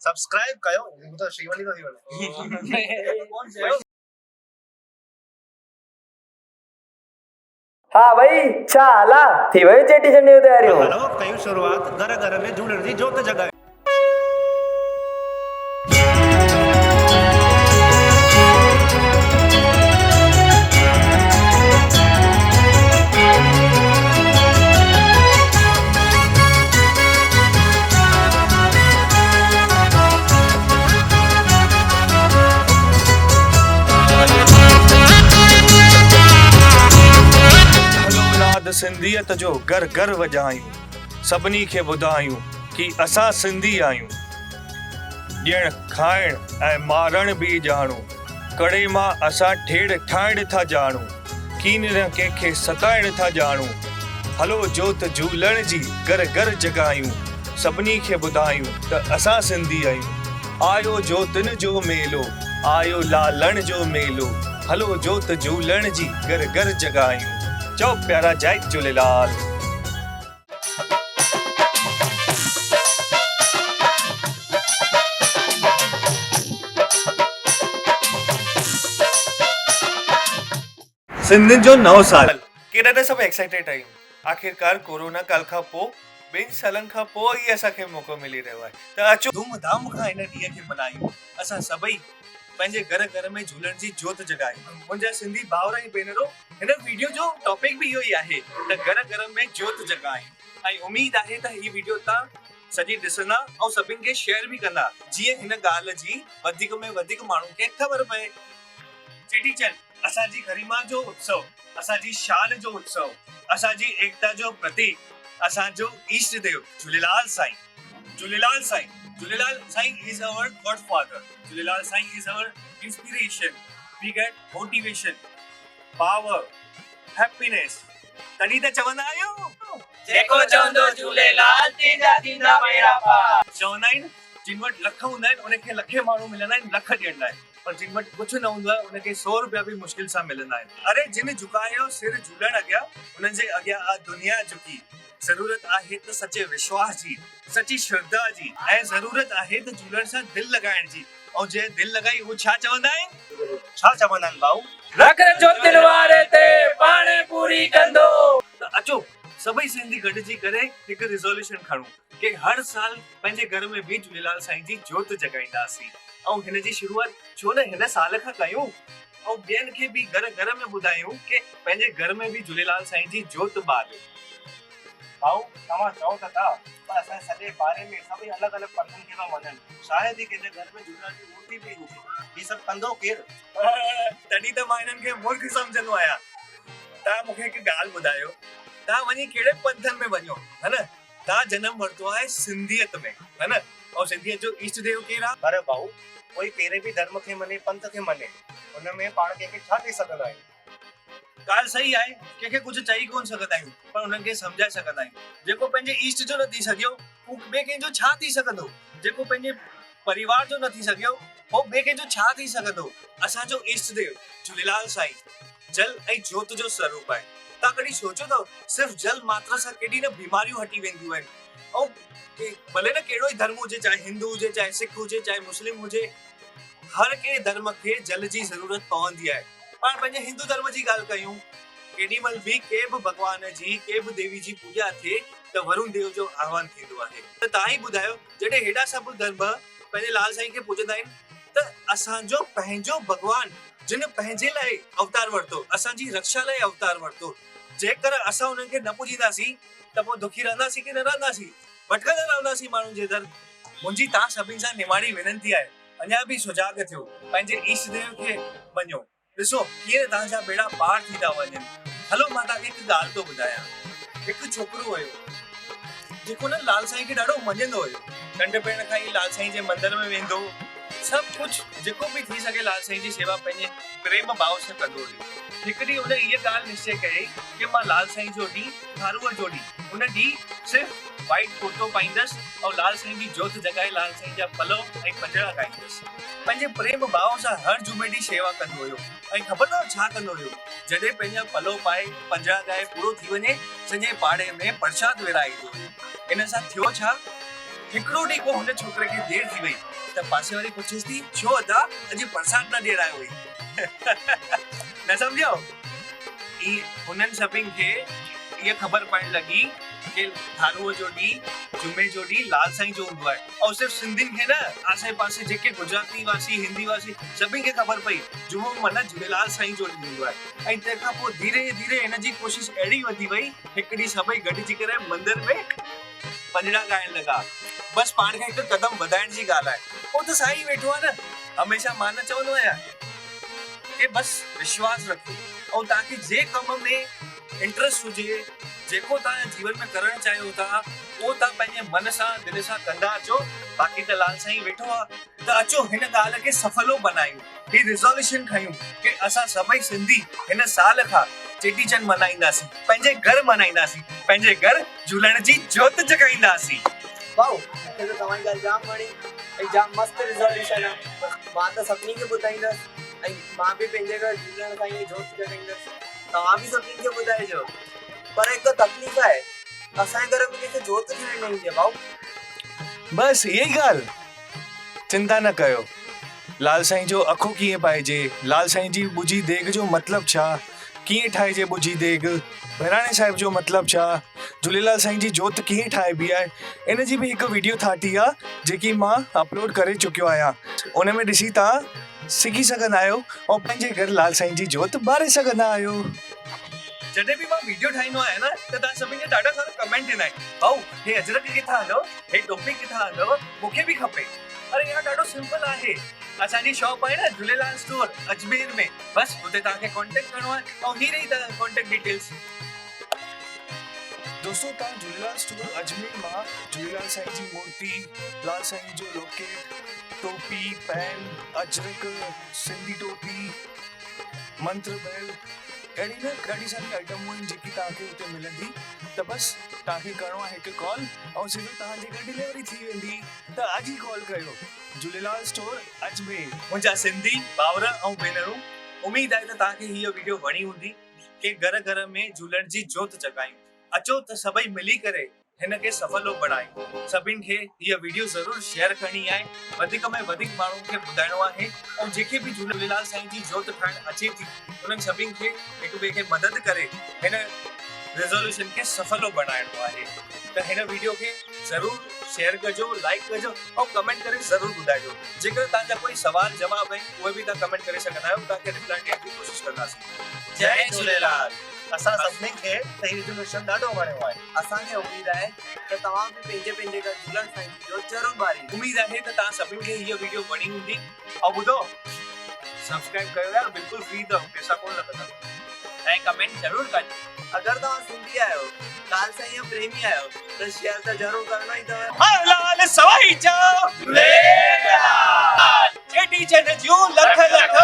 Subscribe कयो तो श्रीवली को ही कौन से हाँ भाई चाला थी भाई चेटी चंडी की तैयारी हो। हेलो कई शुरुआत घर घर में झूलण जी जोत जगाए। सिंधियत जो घर घर वजायूं सभिनी खे ॿुधायूं कि असां सिंधी आहियूं। ॾियण खाइण ऐं मारण बि ॼाणूं कड़े मां असां ठेड़ ठाहिण था ॼाणूं कीन न कंहिंखे सताइण था ॼाणूं। हलो जोत झूलण जी घर घर जगायूं सभिनी खे ॿुधायूं त असां सिंधी आहियूं। आयो जोतन जो मेलो आयो लालण जो मेलो हलो जोत झूलण जी घर घर जगायूं। चओ प्यारा जय झूलेलाल। सिंधियुनि जो नओं साल केॾा त सभु एक्साइटेड आहियूं। आख़िरकार कोरोना काल खां पोइ 2 सालनि खां पोइ ई असांखे मौक़ो मिली रहियो आहे त अचो धूमधाम खां हिन ॾींहं खे मल्हायूं। असां सभई पंहिंजे घर घर में झूलण जी जोत जगायूं। मुंहिंजा सिंधी भाउर ऐं भेनरो हिन वीडियो जो टॉपिक भी इहो ई आहे त घर घर में जोत जगायूं ऐं उम्मीद आहे त हीअ वीडियो तव्हां सॼी ॾिसंदा ऐं सभिनि खे शेयर भी कंदा जीअं हिन ॻाल्हि जी वधीक में वधीक माण्हुनि खे ख़बर पए। चेटीचंड असांजी गरिमा जो उत्सव असांजी शान जो उत्सव असांजी एकता जो प्रतीक असांजो ईष्ट देव झूलेलाल साईं। झूलेलाल साईं is our godfather. झूलेलाल साईं is our inspiration. We get motivation, power, happiness. तॾहिं त चवंदा आहियूं जेको चवंदो झूलेलाल थींदा थींदा बेड़ा पार। चवंदा आहिनि जिन वटि लख हूंदा आहिनि उनखे लखे माण्हू मिलंदा आहिनि लख ॾियण लाइ, पर जिन वटि कुझु न हूंदो आहे उनखे 100 रुपया भी मुश्किल सां मिलंदा आहिनि। अरे जिन झुकायो सिर झूलण अॻियां उन्हनि जे अॻियां आ दुनिया झुकी। ज़रूरत आहे त सचे विश्वास जी सची श्रद्धा जी ऐं ज़रूरत आहे त झूलण सां दिलि लॻाइण जी। ऐं जे दिलि लॻाई उहो छा चवंदा आहिनि भाऊ रख जोतिन वारे ते पाणे पूरी कंदो। त अचो सभई सिंधी गॾिजी करे हिकु रिज़ोल्यूशन खणूं कि हर साल पंहिंजे घर में भी झूलेलाल साईं जी जोत जगाईंदासीं ऐं हिन जी शुरूआत छो न हिन साल खां कयूं ऐं ॿियनि खे भी घर घर में ॿुधायूं कि पंहिंजे घर में भी झूलेलाल साईं जी जोत ॿारियो। भाऊ तव्हां चओ त था पर असां सॼे बारे में सभई अलॻि अलॻि पंथनि खे था वञनि। शायदि ई कंहिंजे घर में झूलेलाल जी मूर्ति भी हुजे। ही सभु कंदो केरु? तॾहिं त मां हिननि खे मूर्ख सम्झंदो आहियां। तव्हां मूंखे हिकु ॻाल्हि ॿुधायो तव्हां वञी कहिड़े पंथनि में वञो है न? तव्हां जनम वरितो आहे सिंधियत में है न? और सिंधियत जो ईष्ट देव केरु आहे? अरे भाऊ कोई कहिड़े भी धर्म खे मने पंथ खे मने हुनमें पाण कंहिंखे छा चई सघंदा आहियूं? ॻाल्हि सही आहे कंहिंखे कुझु चई कोन सघंदा आहियूं पर उन्हनि खे सम्झाए सघंदा आहियूं। जेको पंहिंजे ईष्ट जो न थी सघियो उहो ॿिए कंहिंजो छा थी सघंदो? जेको पंहिंजे परिवार जो न थी सघियो उहो ॿिए कंहिंजो छा थी सघंदो? असांजो ईष्ट देव झूलेलाल साईं जल ऐं जोत जो स्वरूप आहे। तव्हां कॾहिं सोचो अथव सिर्फ़ु जल मात्रा सां केॾी न बीमारियूं हटी वेंदियूं आहिनि। ऐं भले न कहिड़ो ई धर्म हुजे चाहे हिंदू हुजे चाहे सिख हुजे चाहे मुस्लिम हुजे हर कंहिं धर्म खे जल जी ज़रूरत पवंदी आहे। पाण पंहिंजे हिंदू धर्म जी ॻाल्हि कयूं केॾी महिल भी के बि भॻवान जी के बि देवी जी पूॼा थिए त वरुण देव जो आह्वान थींदो आहे। त तव्हां ई ॿुधायो जॾहिं हेॾा सभु धर्म पंहिंजे लाल साईं खे पूॼंदा आहिनि त असांजो पंहिंजो भॻवान जिन पंहिंजे लाइ अवतार वरितो असांजी रक्षा लाइ अवतार वरितो जेकर असां उन्हनि खे न पूॼींदासीं त पोइ दुखी रहंदासीं की न रहंदासीं? भटकंदा रहंदासीं माण्हुनि जे दर। मुंहिंजी तव्हां सभिनि सां निमाणी विनंती आहे अञा भी सुजाग थियो पंहिंजे ईष्ट देव खे मञो। ॾिसो कीअं तव्हांजा बेड़ा पार थी था वञनि। हलो मां तव्हांखे हिकु ॻाल्हि थो ॿुधायां। हिकु छोकिरो हुयो जेको न लाल साईं खे ॾाढो मञंदो हुयो। नंढपण खां ई लाल साईं जे मंदर में वेंदो सभु कुझु जेको भी थी सघे लाल साईं जी सेवा पंहिंजे प्रेम भाव सां कंदो हुयो। हिकु ॾींहुं हुन इहा ॻाल्हि निश्चय कई कि मां लाल साईं जो ॾींहुं थारूअ जो ॾींहुं उन ॾींहुं सिर्फ़ु वाइट कुर्तो पाईंदसि और लाल साईं जी जोत जगाए लाल साईं जा पलव ऐं पंजड़ा गाईंदसि। पंहिंजे प्रेम भाव सां हर जुमे ॾींहुं शेवा कंदो हुयो ऐं ख़बर अथव छा कंदो हुयो? जॾहिं पंहिंजा पलव पाए पंजड़ा गाए पूरो थी वञे सॼे पाड़े में प्रसाद विराईंदो हुयो। इन सां थियो छा हिकिड़ो ॾींहुं को हुन छोकिरे खे देरि थी वई त पासे वारी पुछेसि थी छो अदा अॼु बरसाति न ॾेरायो हुई न सम्झो हुननि सभिनि खे इहा ख़बर पवण लॻी कि थारूअ जो ॾींहुं जुमे जो ॾींहुं लाल साईं जो हूंदो आहे ऐं सिर्फ़ु सिंधियुनि खे न आसे पासे जेके गुजराती वासी हिंदी वासी सभिनि खे ख़बर पई जुमो माना झूलेलाल साईं जो ॾींहुं हूंदो आहे ऐं तंहिंखां पोइ धीरे धीरे हिन जी कोशिशि अहिड़ी वधी वई हिकु ॾींहुं सभई गॾिजी करे मंदर में पंजड़ा ॻाइण लॻा बसि पाण खे हिकु क़दम वधाइण जी ॻाल्हि आहे पोइ त साईं वेठो आहे न हमेशह मां न चवंदो आहियां कि बसि विश्वास रखो ऐं तव्हांखे जे कम में इंट्रस्ट हुजे जेको तव्हां जीवन में करणु चाहियो था उहो तव्हां पंहिंजे मन सां दिलि सां कंदा अचो बाक़ी त लाल साईं वेठो आहे त अचो हिन ॻाल्हि खे सफलो बनायूं ही रिज़ोल्यूशन खयूं कि असां सभई सिंधी हिन साल खां चेटीचंड मल्हाईंदासीं पंहिंजे घर मल्हाईंदासीं पंहिंजे घर झूलण जी जोत जगाईंदासीं भाऊ मूंखे त तव्हांजी ॻाल्हि जाम वणी ऐं जाम मस्त रिज़ोल्यूशन आहे मां त सभिनी खे ॿुधाईंदसि ऐं मां बि पंहिंजे घर झूलण साईं जी जोत जगाईंदसि तव्हां बि सभिनी खे ॿुधाइजो पर हिकु तकलीफ़ आहे असांजे घर में कंहिंखे जोत ठाहिण न ईंदी आहे भाऊ बसि इहा ई ॻाल्हि चिंता न कयो लाल साईं जो अखो कीअं पाइजे लाल साईं जी ॿुझी देग जो मतिलबु छा कीअं ठाहिजे ॿुझी देग बहिराणे साहिब जो मतिलबु छा झूलेलाल साईं जी जोत कीअं ठाहिबी आहे इन जी बि हिकु वीडियो ठाही आहे जेकी मां अपलोड करे चुकियो आहियां उन में ॾिसी तव्हां सिखी सघंदा आहियो ऐं पंहिंजे घर लाल साईं जी जोत ॿारे सघंदा आहियो जॾहिं बि मां वीडियो ठाहींदो आहियां न त तव्हां सभिनी खे ॾाढा सारा कमेंट ईंदा आहिनि भाऊ हे अजरक किथां हलो हे टोपी किथां हलो मूंखे बि खपे अरे यार ॾाढो सिंपल आहे असांजी शॉप आहे न झूलेलाल स्टोर अजमेर में बसि हुते तव्हांखे कॉन्टेक्ट करिणो आहे ऐं ही रही त कॉन्टेक्ट डिटेल्स दोस्तों तव्हां झूलेलाल स्टोर अजमेर मां झूलेलाल साईं जी मूर्ति लाल साईं जो लोकेट टोपी पेन अजरक सिंधी टोपी मंत्र बैल अहिड़ी न ॾाढी सारी आइटमूं आहिनि जेकी तव्हांखे हुते मिलंदी त बसि तव्हांखे करिणो आहे हिकु कॉल ऐं सिधो तव्हांजे घर डिलीवरी थी वेंदी त अॼु ई कॉल कयो झूलेलाल स्टोर अजमेर मुंहिंजा सिंधी भाउर ऐं भेनरूं उमेद आहे त तव्हांखे हीअ वीडियो वणी हूंदी कि घर घर में झूलण जी जोत जगायूं अचो त सभई मिली करे हिन खे सफलो बणायूं सभिनि खे हीअ वीडियो ज़रूरु शेयर करणी आहे वधीक में वधीक माण्हुनि खे ॿुधाइणो आहे ऐं जेके बि झूलेलाल साईं जी जोत ठाहिण अचे थी उन्हनि सभिनि खे हिक ॿिए खे मदद करे हिन रिज़ोल्यूशन खे सफलो बणाइणो आहे त हिन वीडियो खे ज़रूरु शेयर कजो लाइक कजो ऐं कमेंट करे ज़रूरु ॿुधाइजो जेकर तव्हांजा कोई सवाल जवाब आहिनि उहे बि तव्हां कमेंट करे सघंदा आहियो तव्हांखे रिप्लाई ॾियण जी कोशिशि कंदासीं जय झूलेलाल असां सभिनी खे त हीउ रिज़ोल्यूशन ॾाढो वणियो आहे असांखे उमेद आहे त तव्हां बि पंहिंजे पंहिंजे घर झूलण साईं जी जोत ज़रूरु ॿारी उमेद आहे त तव्हां सभिनि खे हीअ वीडियो वणी हूंदी ऐं ॿुधो सब्सक्राइब कयो यार बिल्कुलु फ्री अथव पैसा कोन लॻंदा ऐं कमेंट ज़रूरु कजो अगरि तव्हां सिंधी आहियो लाल साईं जा प्रेमी आहियो त शेयर त ज़रूरु करणो ई अथव लाल साईं जो झूलेलाल चेटीचंड जूं लख लख